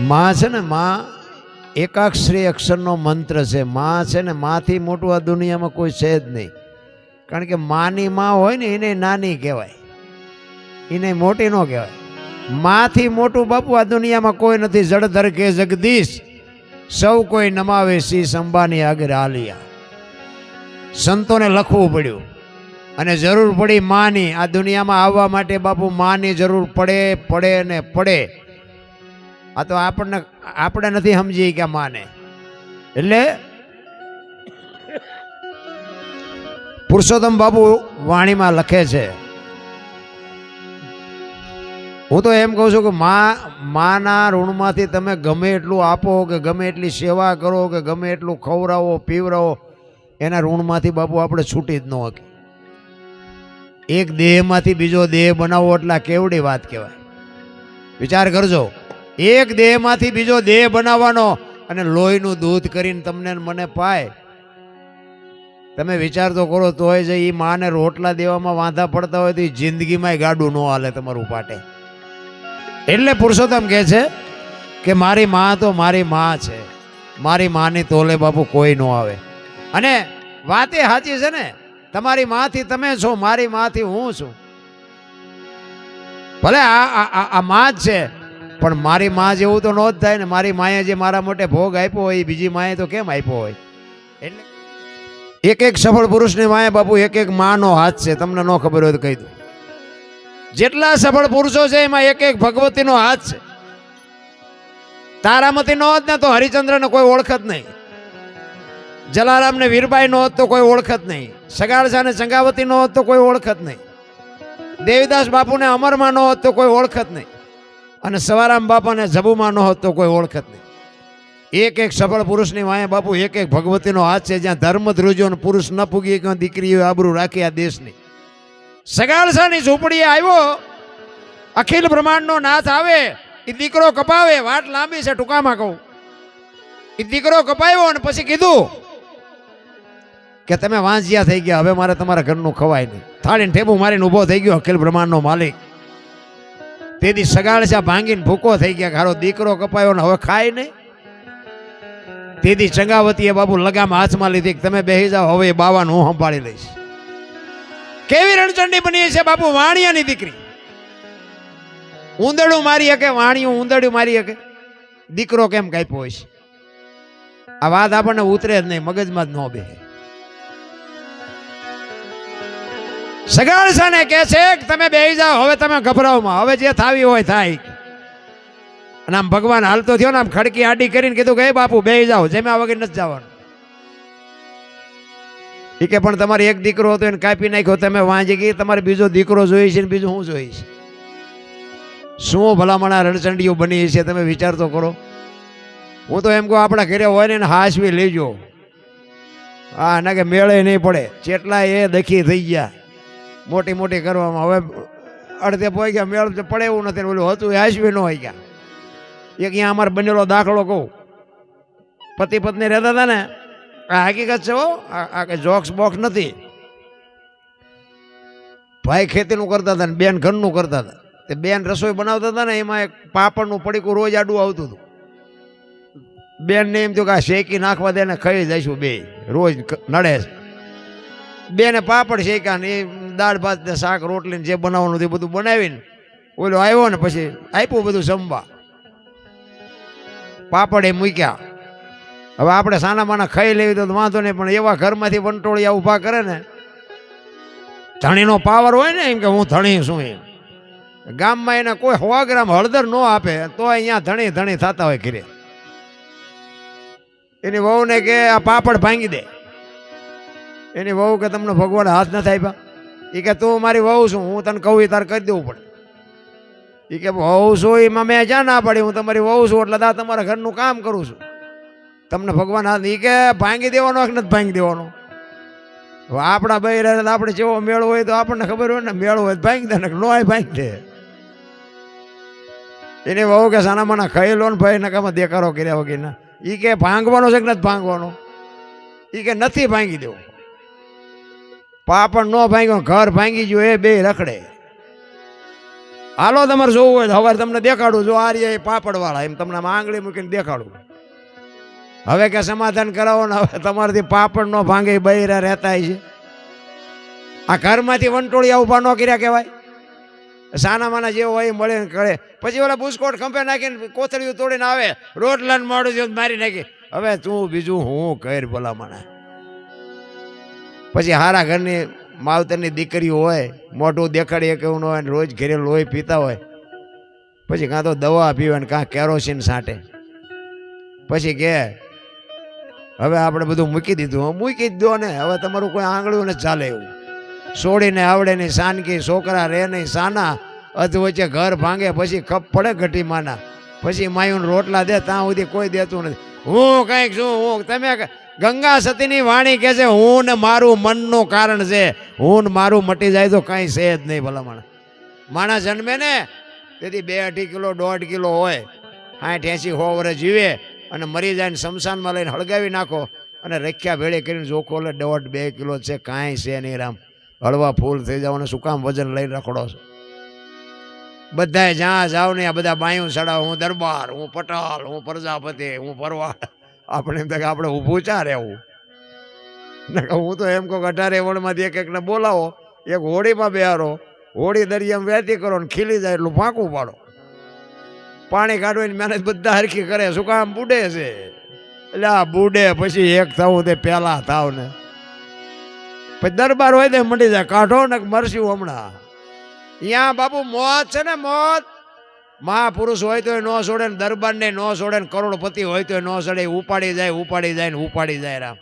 માં છે ને, માં એકાક્ષરી અક્ષરનો મંત્ર છે. માં છે ને, માથી મોટું આ દુનિયામાં કોઈ છે જ નહીં. કારણ કે માની માં હોય ને એને નાની કહેવાય, એને મોટી ન કહેવાય. માથી મોટું બાપુ આ દુનિયામાં કોઈ નથી. જળધર કે જગદીશ સૌ કોઈ નમાવે શીશ અંબાની આગળ આલિયા. સંતોને લખવું પડ્યું અને જરૂર પડી માની. આ દુનિયામાં આવવા માટે બાપુ માની જરૂર પડે ને પડે. આ તો આપણે નથી સમજી કે માને. એટલે પુરુષોત્તમ બાપુ વાણીમાં લખે છે, હું તો એમ કહું છું કે માના ઋણમાંથી તમે ગમે એટલું આપો કે ગમે એટલી સેવા કરો કે ગમે એટલું ખવડાવો પીવડાવો, એના ઋણમાંથી બાપુ આપણે છૂટી જ ન શકીએ. એક દેહમાંથી બીજો દેહ બનાવો એટલે કેવડી વાત કહેવાય. વિચાર કરજો, એક દેહમાંથી બીજો દેહ બનાવવાનો અને લોહીનું દૂધ કરીને તમને મને પાય. તમે વિચાર તો કરો. તોય જે એ માને રોટલા દેવામાં વાંધા પડતા હોય તો એ જિંદગીમાં ગાડું ન હાલે તમારું પાટે. એટલે પુરુષોત્તમ કહે છે કે મારી માં તો મારી માં છે, મારી માની તોલે બાપુ કોઈ ન આવે. અને વાત એ સાચી છે ને, તમારી માંથી તમે છો, મારી માંથી હું છું. ભલે આ માં જ છે, પણ મારી માં જેવું તો ન જ થાય ને. મારી માએ જે મારા માટે ભોગ આપ્યો હોય એ બીજી માએ તો કેમ આપ્યો હોય. એટલે એક એક સફળ પુરુષની માએ બાપુ એક એક માનો હાથ છે. તમને ન ખબર હોય તો કહી દઉં, જેટલા સફળ પુરુષો છે એમાં એક એક ભગવતીનો હાથ છે. તારામતી નો હોત ને તો હરિચંદ્રને કોઈ ઓળખત નહીં, જલારામને વીરબાઈ નો હોત તો કોઈ ઓળખત નહીં, સગાળસાને ચંગાવતી નો હોત તો કોઈ ઓળખત નહીં, દેવીદાસ બાપુને અમરમાં નો હોત તો કોઈ ઓળખત નહીં, અને સવારામ બાપાને જબુમાં નો હોત તો કોઈ ઓળખત નહીં. એક એક સફળ પુરુષની વાંહે બાપુ એક એક ભગવતીનો હાથ છે. જ્યાં ધર્મ ધ્રુજો પુરુષ ન પૂગી કે દીકરીઓ આબરૂ રાખી આ દેશની. સગાળસાની ઝૂંપડીએ આવ્યો, અખિલ બ્રહ્માંડનો નાથ આવે, એ દીકરો કપાવે. વાટ લાંબી છે, ટૂંકામાં કહું. એ દીકરો કપાયો અને પછી કીધું કે તમે વાંજિયા થઈ ગયા, હવે મારે તમારા ઘરનું ખવાય નહીં. થાળીને ઠેબુ મારીને ઊભો થઈ ગયો અખિલ બ્રહ્માંડનો માલિક. તેથી સગાળસા ભાંગીને ભૂકો થઈ ગયા, હારો દીકરો કપાયો ને હવે ખાય નહીં. તેથી ચંગાવતીએ બાપુ લગામ હાથમાં લીધી કે તમે બેસી જાઓ, હવે એ બાવાનું હું સંભાળી લઈશ. કેવી રણચંડી બની છે બાપુ, વાણિયાની દીકરી. ઉંદરડું મારી શકે, વાણિયું ઉંદરડું મારી શકે, દીકરો કેમ કાપ્યો હોય છે. આ વાત આપણને ઉતરે જ નહીં, મગજમાં જ ન બેસે. સગાળસાને કહે છે કે તમે બેસી જાઓ, હવે તમે ગભરાવમાં, હવે જે થાવી હોય થાય. અને આમ ભગવાન હાલતો થયો ને, આમ ખડકી આડી કરીને કીધું કે બાપુ બેસી જાઓ, જેમ્યા વગર નથી જવાનું. એ કે પણ તમારે એક દીકરો હતો એને કાપી નાખ્યો, તમે વાંચી ગઈ, તમારે બીજો દીકરો જોઈએ છે ને બીજું શું જોઈએ છે. શું ભલામણા રણચંડીઓ બની છે, તમે વિચાર તો કરો. હું તો એમ કહું આપણા ઘરે હોય ને હાસવી લેજો. હા, ના કે મેળે નહીં પડે. જેટલા એ દખી થઈ ગયા મોટી મોટી કરવામાં, હવે અડધે પોઈ ગયા, મેળ પડે એવું નથી. ઓલું હતું એ હાસવી ન હોય ગયા. એક અહીંયા અમારે બનેલો દાખલો કહું. પતિ પત્ની રહેતા હતા ને, આ હકીકત છે હો, આ કે જોક્સ બોક્સ નથી. ભાઈ ખેતીનું કરતા હતા ને બેન ઘરનું કરતા હતા. તે બેન રસોઈ બનાવતા હતા ને, એમાં એક પાપડનું પડીકું રોજ આડું આવતું હતું. બેન ને એમ થયું કે આ શેકી નાખવા દે ને ખાઈ જઈશું બે, રોજ નડે છે. બેને પાપડ શેક્યા ને એ દાળ ભાત ને શાક રોટલી જે બનાવવાનું તે બધું બનાવીને ઓલો આવ્યો ને પછી આપ્યું બધું જમવા. પાપડ એ મૂક્યા. હવે આપણે સાના માના ખાઈ લેવી તો વાંધો નહીં, પણ એવા ઘરમાંથી વંટોળિયા ઊભા કરે ને, ધણીનો પાવર હોય ને, એમ કે હું ધણી છું. એમ ગામમાં એને કોઈ 100 ગ્રામ હળદર ન આપે તો અહીંયા ધણી ધણી થતા હોય ઘરે. એની વહુને કે આ પાપડ ભાંગી દે. એની વહુ કે તમને ભગવાન હાથ નથી આપ્યા. એ કે તું મારી વહુ છું, હું તને કહું તાર કરી દેવું પડે. એ કે વહુ છું એમાં મેં જ્યાં ના પાડી, હું તમારી વહુ છું એટલે દા તમારા ઘરનું કામ કરું છું, તમને ભગવાન હાથ. એ કે ભાંગી દેવાનો કે નથી ભાંગી દેવાનો. આપણા ભાઈ રહે આપણે જેવો મેળો હોય તો આપણને ખબર હોય ને, મેળો હોય ભાંગી દે ને ન હોય ભાંગી દે. એની વહુ કે સાના માના ખાઈ લો ને ભાઈ, નકામાં દેખાડો કર્યા વગર. એ કે ભાંગવાનો છે કે નથી ભાંગવાનો. એ કે નથી ભાંગી દેવો. પાપડ ન ભાંગ્યો, ઘર ભાંગી ગયો, એ બે રખડે. હાલો તમારે જોવું હોય તો હવે તમને દેખાડું, જો આ રહ્યા પાપડ વાળા, એમ તમને આંગળી મૂકીને દેખાડું. હવે કે સમાધાન કરાવો ને, હવે તમારાથી પાપડ નો ભાંગે બૈરા રહેતા છે. આ ઘરમાંથી વંટોળિયા ઉભા ન કર્યા કહેવાય. સાના માના જેવો હોય મળે કરે, પછી ઓલા બુસ્કોટ ખંભે નાખીને કોથળીઓ તોડીને આવે, રોટલાને મોડું જેવું મારી નાખી. હવે તું બીજું હું કર ભલા માણા. પછી હારા ઘરની માવતરની દીકરીઓ હોય, મોઢું દેખાડીએ કેવું ન હોય, રોજ ઘરે લોહી પીતા હોય, પછી કાં તો દવા પીવે ને કાં કેરોસીન છાંટે. પછી કે હવે આપણે બધું મૂકી દીધું, મૂકી જ દો ને, હવે તમારું કોઈ આંગળું ને ચાલે એવું. છોડીને આવડે નહીં સાનકી, છોકરા રહે નહીં સાના, અધ વચ્ચે ઘર ભાંગે, પછી ખપ પડે ઘટી માના, પછી માયુન રોટલા દે, ત્યાં સુધી કોઈ દેતું નથી. હું કંઈક છું, હું તમે ગંગા સતીની વાણી કહે છે, હું ને મારું મનનું કારણ છે, હું ને મારું મટી જાય તો કાંઈ છે જ નહીં. ભલા માણસ જન્મે ને તેથી 2-2.5 કિલો 1.5 કિલો હોય, 60-80 વર્ષ જીવે અને મરી જાય ને શમશાનમાં લઈને હળગાવી નાખો અને રખ્યા ભેળે કરીને જોખો લે 1.5-2 કિલો છે, કાંઈ છે નહીં. રામ હળવા ફૂલ થઈ જાવ ને શું કામ વજન લઈને રખડો છો? બધાએ જ્યાં જાવ ને આ બધા બાયું ચડાવ, હું દરબાર, હું પટાલ, હું પ્રજાપતિ, હું ભરવાડ. આપણે એમ થાય કે આપણે ઊભું ચા રહેવું. હું તો એમ કહું 18 વણમાંથી એક-એકને બોલાવો, એક હોળીમાં બેહારો, હોળી દરિયામાં વહેતી કરો ને ખીલી જાય એટલું ફાંકું પાડો. પાણી કાઢવાની મહેનત બધા હરખી કરે, શું કામ બુડે છે? એટલે આ બુડે પછી એક થવું તે પહેલા થાવ ને, પછી દરબાર હોય તે મટી જાય, કાઢો ને મરશું હમણાં. અહીંયા બાપુ મોત છે ને, મોત. મહાપુરુષ હોય તો ન છોડે ને, દરબારને ન છોડે ને, કરોડપતિ હોય તો ન છોડે, ઉપાડી જાય, ઉપાડી જાય ને ઉપાડી જાય. રામ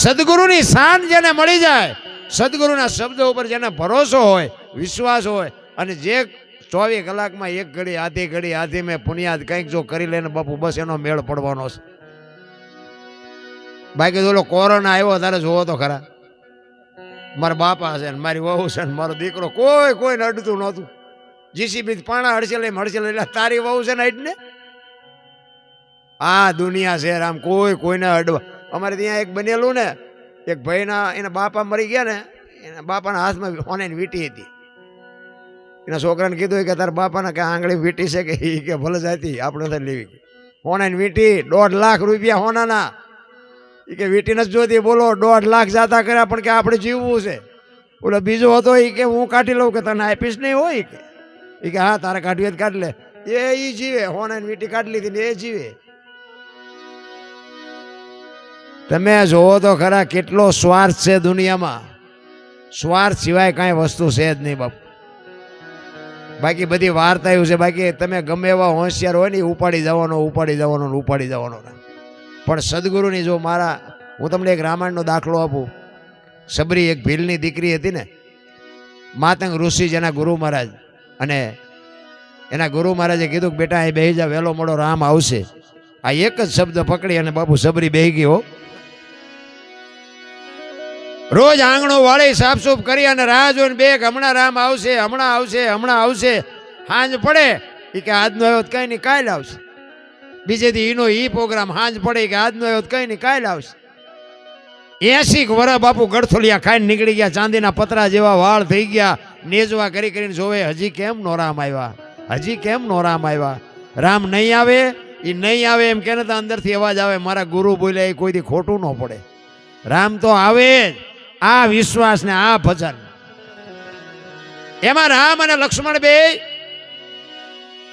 સદગુરુની શાન જેને મળી જાય, સદગુરુના શબ્દ ઉપર જેને ભરોસો હોય, વિશ્વાસ હોય, અને જે 24 કલાકમાં એક ઘડી આધી મેં પુનિયાદ કંઈક જો કરી લે ને બાપુ, બસ એનો મેળ પડવાનો છે. બાકી તો કોરોના આવ્યો તારે જોવો તો ખરા, મારા બાપા છે ને મારી વહુ છે ને મારો દીકરો, કોઈને અડતું નહોતું. જીસીબી પાણા હડસેલ એટલે તારી વહુ છે ને અડને. આ દુનિયા છે રામ, કોઈને અડવા. અમારે ત્યાં એક બનેલું ને, એક ભાઈના એના બાપા મરી ગયા ને, એના બાપાના હાથમાં હોનાની વીંટી હતી. એના છોકરાને કીધું કે તારા બાપાના કે આંગળી વીંટી છે કે એ કે ભલે જતી, આપણે તો લેવી. હોનાની વીંટી 1.5 લાખ રૂપિયા હોનાના. એ કે વીંટી નથી જોતી, બોલો 1.5 લાખ જાતા કર્યા, પણ કે આપણે જીવવું છે. બોલો બીજો હતો એ કે હું કાઢી લઉં, કે તને આપીશ નહીં હોય કે. એ કે હા તારે કાઢવી હોય કાઢી લે. એ જીવે, હોનાની વીંટી કાઢી લીધી ને એ જીવે. તમે જોવો તો ખરા કેટલો સ્વાર્થ છે દુનિયામાં. સ્વાર્થ સિવાય કાંઈ વસ્તુ છે જ નહીં બાપુ. બાકી બધી વાર્તા એવું છે. બાકી તમે ગમે એવા હોશિયાર હોય ને, ઉપાડી જવાનો. પણ સદગુરુની જો હું તમને એક રામાયણનો દાખલો આપું. સબરી એક ભીલની દીકરી હતી ને, માતંગ ઋષિ જેના ગુરુ મહારાજ, અને એના ગુરુ મહારાજે કીધું કે બેટા અહીં બેહી જા, વહેલો મોડો રામ આવશે. આ એક જ શબ્દ પકડી અને બાપુ સબરી બેહી ગયો. રોજ આંગણું વાળી સાફસૂફ કરી અને રાહ જોઈને બેગ, હમણાં રામ આવશે, હમણાં આવશે. સાંજ પડે એ કે આજનો આવ્યો કઈ નહીં કાલ આવશે. બીજે દી એનો પ્રોગ્રામ. સાંજ પડે કે આજનો આવ્યો કઈ નહીં કાલ આવશે. 80 વર્ષ બાપુ ગળથોલિયા ખાઈને નીકળી ગયા, ચાંદીના પતરા જેવા વાળ થઈ ગયા, નેજવા કરીને જોવે હજી કેમ નો રામ આવ્યા. રામ નહીં આવે, એ નહીં આવે એમ કે તો અંદરથી અવાજ આવે, મારા ગુરુ બોલ્યા એ કોઈથી ખોટું ન પડે. રામ તો આવે જ. આ વિશ્વાસ ને આ ભજન, એમાં રામ અને લક્ષ્મણ બે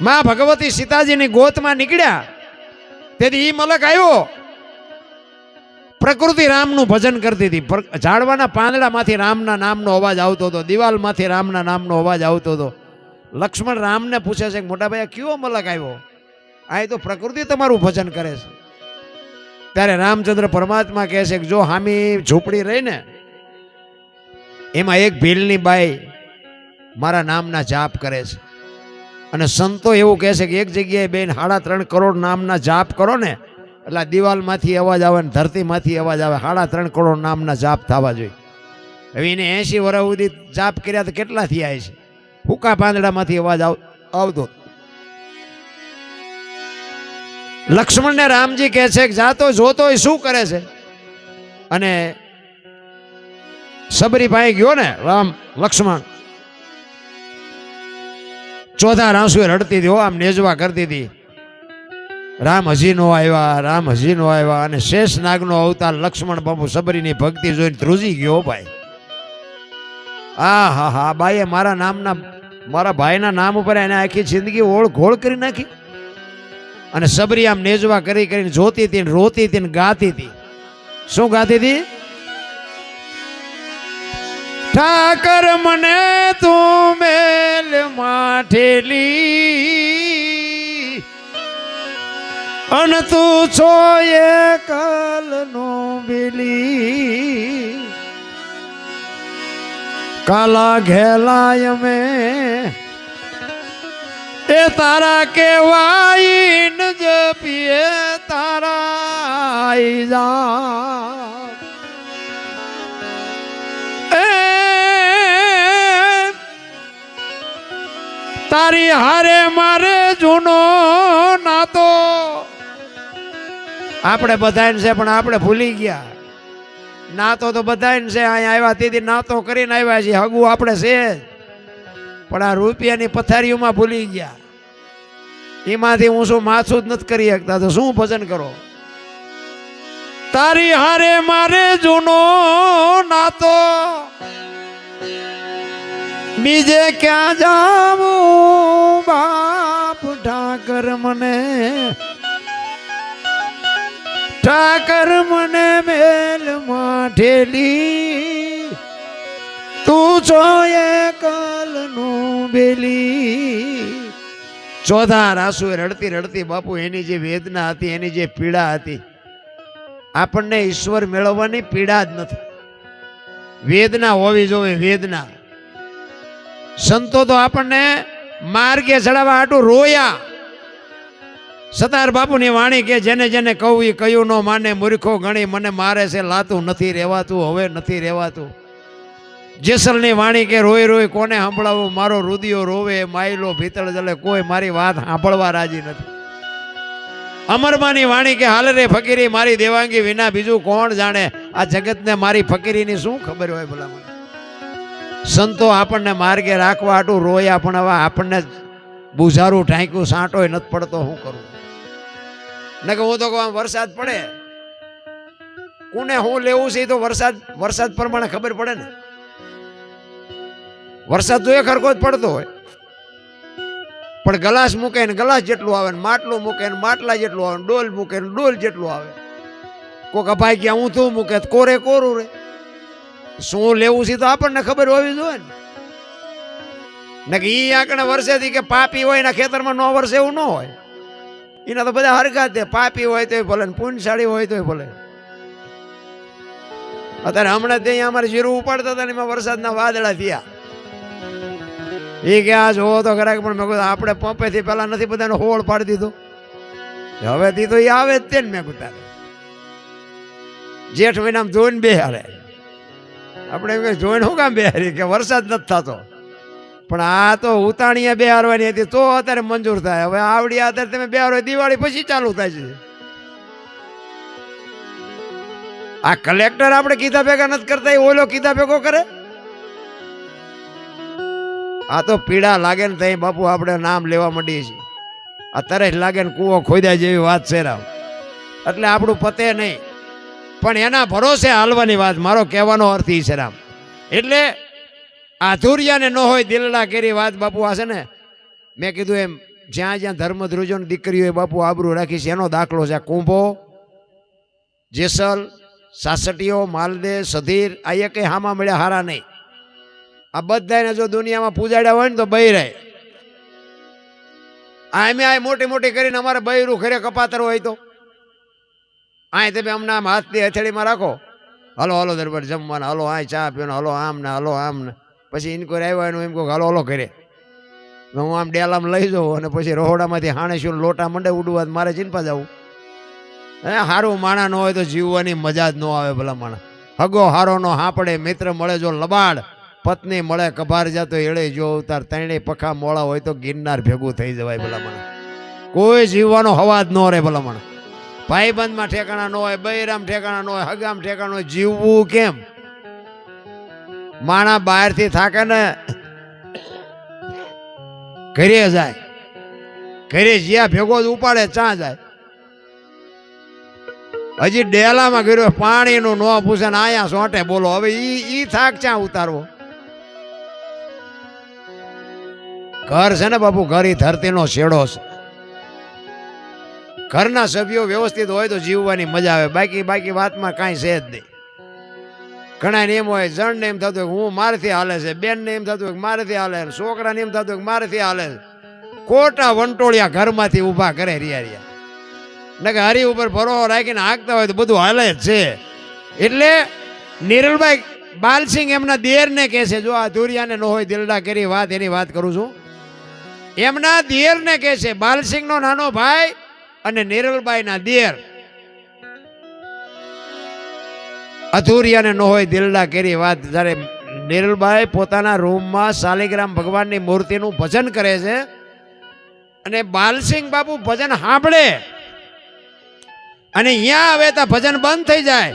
માં ભગવતી સીતાજીની ગોતમાં નીકળ્યા. તેથી ઈ મલક આવ્યો. પ્રકૃતિ રામનું ભજન કરતી હતી. ઝાડવાના પાંદડામાંથી રામના નામનો અવાજ આવતો હતો, દિવાલમાંથી રામના નામનો અવાજ આવતો હતો. લક્ષ્મણ રામને પૂછે છે કે મોટા ભાઈ કયો મલક આવ્યો? આ તો પ્રકૃતિ તમારું ભજન કરે છે. ત્યારે રામચંદ્ર પરમાત્મા કહે છે કે જો હામી ઝૂંપડી રહી ને, એમાં એક ભીલની બાઈ મારા નામના જાપ કરે છે. અને સંતો એવું કહે છે કે એક જગ્યાએ બેન 3.5 કરોડ નામના જાપ કરો ને, એટલે દિવાલમાંથી અવાજ આવે ને ધરતીમાંથી અવાજ આવે. 3.5 કરોડ નામના જાપ થવા જોઈએ. હવે એને 80 વર્ષ સુધી જાપ કર્યા તો કેટલા થયા છે? હુકા પાંદડામાંથી અવાજ આવતો. લક્ષ્મણને રામજી કહે છે કે જાતો જોતો શું કરે છે. અને સબરી પાસે ગયો ને લક્ષ્મણ. ચોથા આંસુએ રડતી હતી, હો આમ નેજવા કરતી હતી, રામ હજી નો આવ્યા, રામ હજી નો આવ્યા. અને શેષ નાગનો અવતાર લક્ષ્મણ બાપુ સબરીની ભક્તિ જોઈને ધ્રુજી ગયો ભાઈ. આ હા હા, બાઈએ મારા નામના, મારા ભાઈના નામ ઉપર એને આખી જિંદગી ઓળઘોળ કરી નાખી. અને સબરી આમ નેજવા કરી કરીને જોતી હતી, રોતી હતી ને ગાતી હતી. શું ગાતી હતી? ઠાકર મને તું મેલ માઠેલી, અન તું છો એકલ નો બેલી, કાલા ઘેલાય મેં એ તારા કેવાય ન જપીએ તારા જા. તારી હારે મારે જૂનો નાતો. આપણે બધાને છે પણ આપણે ભૂલી ગયા. નાતો તો બધાને છે, અહીંયા આવ્યા તેથી નાતો કરીને આવ્યા છીએ, હગું આપણે છે પણ આ રૂપિયાની પથારીઓમાં ભૂલી ગયા. એમાંથી હું શું માથું જ નથી કરી શકતા, તો શું ભજન કરો? તારી હારે મારે જૂનો નાતો, બીજે ક્યાં જાવું બાપ ઠાકર મને, ઠાકર મને મેલ માઠેલી, તું છો એકલ નું બેલી. ચોથા આંસુએ રડતી રડતી બાપુ એની જે વેદના હતી, એની જે પીડા હતી, આપણને ઈશ્વર મેળવવાની પીડા જ નથી, વેદના હોવી જોઈએ, વેદના. સંતો તો આપણને માર્ગે ચડાવવા હાટું રોયા. સતાર બાપુની વાણી કે જેને જેને કહું એ કયું ન માને, મૂર્ખો ગણી મને મારે છે લાતું નથી રહેવાતું, હવે નથી રહેવાતું. જેસલની વાણી કે રોઈ રોઈ કોને સાંભળાવું, મારો રુદિયો રોવે માયલો ભીતળ જલે, કોઈ મારી વાત સાંભળવા રાજી નથી. અમરમાની વાણી કે હાલ રે ફકીરી મારી દેવાંગી વિના બીજું કોણ જાણે, આ જગતને મારી ફકીરીની શું ખબર હોય ભલા મને. સંતો આપણને માર્ગે રાખવા હાટું રોયા, પણ હવે આપણને બુઝારું ઢાંક્યું સાંટોય નથી પડતો, શું કરું? ને કે હું તો કહું વરસાદ પડે, કોને હું લેવું છે તો વરસાદ પ્રમાણે ખબર પડે ને. વરસાદ તો એક હરખો જ પડતો હોય, પણ ગ્લાસ મૂકે ને ગ્લાસ જેટલું આવે, ને માટલું મૂકે ને માટલા જેટલું આવે, ડોલ મૂકે ને ડોલ જેટલું આવે. કોક અભાઈ ક્યાં ઊંધું મૂકે કોરે કોરું રે. શું લેવું છે તો આપણને ખબર હોવી જોઈએ ને કે ઈ આંકણે વર્ષેથી કે પાપી હોય એના ખેતરમાં ન વર્ષે એવું ન હોય. એના તો બધા હરખા છે, પાપી હોય તોય ભલે ને પુણ્યશાળી હોય તોય ભલે. અત્યારે હમણાં ત્યાં અમારે જીરું ઉપાડતા હતા ને એમાં વરસાદના વાદળા થયા. એ કે આ જોવો તો ખરા, પણ મેં કહ્યું આપણે પંપેથી પેલા નથી બધાને હોળ પાડી દીધો, હવે થી તો એ આવે જ તે ને. મેં કહ્યું જેઠ મહિનામાં જોઈને બેહારે, આપણે એમ કે જોઈને શું કામ બેહારી કે વરસાદ નથી થતો, પણ આ તો ઉતાણીએ બેહારવાની હતી તો અત્યારે મંજૂર થાય. હવે આવડી અત્યારે તમે બેહારો દિવાળી પછી ચાલુ થાય છે. આ કલેક્ટર આપણે કીધા ભેગા નથી કરતા, એ ઓલો કીધા ભેગો કરે. આ તો પીડા લાગે ને તઈ બાપુ આપણે નામ લેવા માંડીએ છીએ. આ તરસ લાગે ને કૂવો ખોદ્યા જેવી વાત છે રામ. એટલે આપણું પતે નહીં, પણ એના ભરોસે હાલવાની વાત. મારો કહેવાનો અર્થ એ છે રામ. એટલે આધુરિયાને ન હોય દિલડા કેરી વાત બાપુ. આ છે ને મેં કીધું એમ, જ્યાં જ્યાં ધર્મ ધ્રુજો દીકરીઓ બાપુ આબરૂ રાખી છે, એનો દાખલો છે. કુંભો, જેસલ, સાસટીઓ, માલદે, સધીર, આ એક હામાં મળ્યા હારા નહીં. આ બધાને જો દુનિયામાં પૂજાડ્યા હોય ને તો બૈરે. અમે આ મોટી મોટી કરીને અમારે બૈરું ઘરે કપાતર હોય તો આ તમે અમને આમ હાથની હથેળીમાં રાખો, હલો હલો દરબાર જમવાના, હલો આ ચા પીવાનો, હલો આમ ને હલો આમ ને. પછી ઇન્કવાયરી આવ્યા એનું એમ કહું હલો હલો ઘરે. હું આમ ડેલામાં લઈ જાઉં અને પછી રહોડામાંથી હાણે શું લોટા મંડે ઉડવા, મારે ચીનપા જવું. હે સારું માણા ન હોય તો જીવવાની મજા જ ન આવે ભલા માણા. હગો હારો નો હાપડે, મિત્ર મળે જો લબાડ, પત્ની મળે કભાર જાતો એળે જો અવતાર, ત્રણેય પખા મોળા હોય તો ગિરનાર ભેગું થઈ જવાય ભલા માણા. કોઈ જીવવાનો હવા જ ન રહે ભલા માણા. ભાઈબંધમાં ઠેકાણા ન હોય, બૈરામ ઠેકાણા ન હોય, હગામ ઠેકાણા હોય. જીવવું કેમ? માણા બહારથી થાકે ને ઘરે જાય, ઘરે જ્યાં ભેગો જ ઉપાડે ચા જાય. હજી ડેલામાં ગયો પાણીનું ન પૂછે ને આયા સોંટે બોલો. હવે ઈ થાક ચા ઉતારવો? ઘર છે ને બાપુ, ઘર ઈ ધરતીનો શેડો છે. ઘરના સભ્યો વ્યવસ્થિત હોય તો જીવવાની મજા આવે. બાકી વાતમાં કાંઈ છે જ નહીં. ઘણા એમ હોય, જણને એમ થતું હોય હું મારથી હાલે છે, બેનને એમ થતું હોય મારથી હાલે, છોકરાને એમ થતું હોય મારથી હાલે છે. ખોટા વંટોળિયા ઘરમાંથી ઊભા કરે રિયા ને કે હરી ઉપર ભરો રાખીને હાંકતા હોય તો બધું હાલે જ છે. એટલે નિરલભાઈ બાલસિંહ એમના દેરને કહે છે, જો આ ધુરિયાને ન હોય દિલડા કરી વાત, એની વાત કરું છું. એમના દેરને કહે છે, બાલસિંહનો નાનો ભાઈ અને નિરલબાઈના દેર, અધુરિયાને ન હોય દિલડા કરી વાત. જ્યારે નિરલબાઈ પોતાના રૂમમાં શાલિગ્રામ ભગવાનની મૂર્તિનું ભજન કરે છે અને બાલસિંહ બાપુ ભજન સાંભળે અને અહીંયા આવે તો ભજન બંધ થઈ જાય,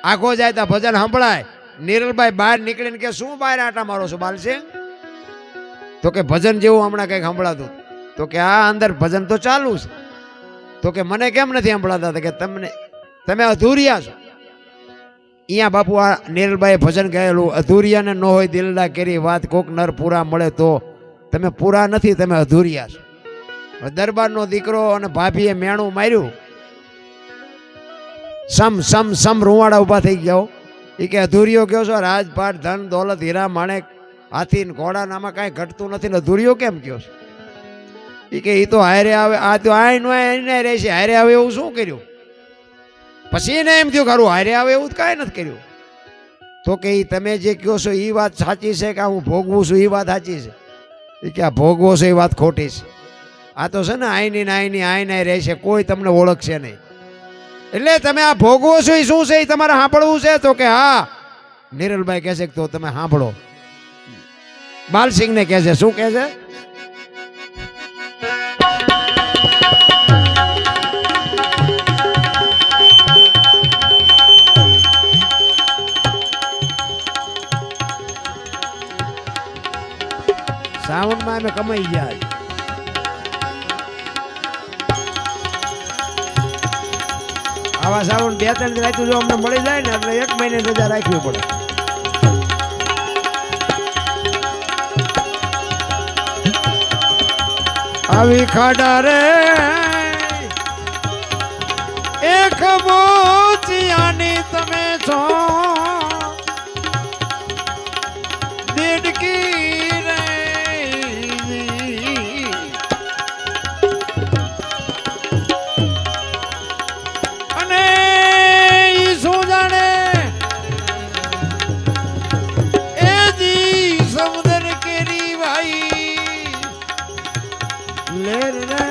આખો જાય તો ભજન સંભળાય. નિરલભાઈ બહાર નીકળીને કે શું બહાર આટા મારો છો બાલસિંહ? તો કે ભજન જેવું હમણાં કંઈક સંભળાતું. તો કે આ અંદર ભજન તો ચાલુ છે. તો કે મને કેમ નથી સંભળાતા? કે તમે અધૂરિયા છો. અહીંયા બાપુ આ નિરલભાઈ ભજન ગાયેલું, અધૂરિયાને ન હોય દિલડા કેરી વાત, કોક નર પૂરા મળે તો. તમે પૂરા નથી, તમે અધૂરિયા છો. દરબારનો દીકરો અને ભાભીએ મેણું માર્યું, સમ રૂવાડા ઉભા થઈ ગયા. એ કે અધૂરિયો કયો છો? રાજપાટ ધન દોલત હીરા માણેક હાથી ઘોડા નામાં કાંઈ ઘટતું નથી ને અધૂરિયો કેમ કયો છો? એ કે એ તો હારે આવે, આ તો આય નો એને રહેશે, હારે આવે એવું શું કર્યું? પછી એને એમ થયું ખરું હારે આવે એવું કાંઈ નથી કર્યું. તો કે એ તમે જે કહો છો એ વાત સાચી છે કે હું ભોગવું છું એ વાત સાચી છે? એ કે આ ભોગવો છે એ વાત ખોટી છે. આ તો છે ને આઈને રહેશે, કોઈ તમને ઓળખશે નહીં. એટલે તમે આ ભોગવો છો એ શું છે એ તમારે સાંભળવું છે? તો કે હા. નિરલભાઈ કહે છે કે તો તમે સાંભળો. બાલસિંહને કહે છે, શું કહે છે? સાઉન્ડમાં અમે કમાઈ ગયા. આવા સાઉન્ડ 2-3 રાખ્યું જો અમને મળી જાય ને એટલે 1 મહિને રજા રાખવી પડે. આવી ખાડા રે એક બોચિયાની તમે છો, દેડકી રે અને ઈ શું જાણે એ જી સમુદ્ર કેરી ભાઈ લેર રે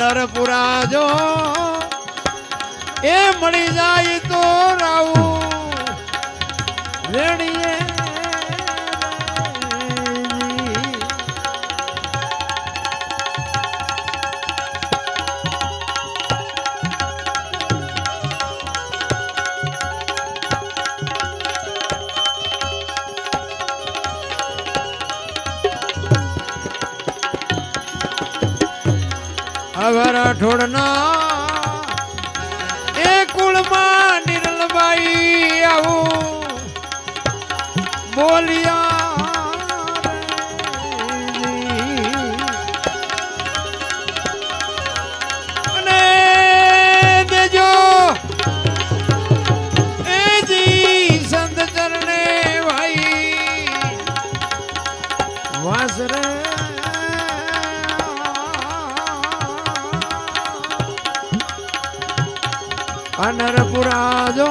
નરપુરા જો એ મળી જાય તો રાવું રેડીએ અગર ઠોડના એ કુળમાં નિરલબાઈ આવું બોલિયા અને દેજો એ જી સંત ચરણે ભાઈ વાસરે નરપુરા જો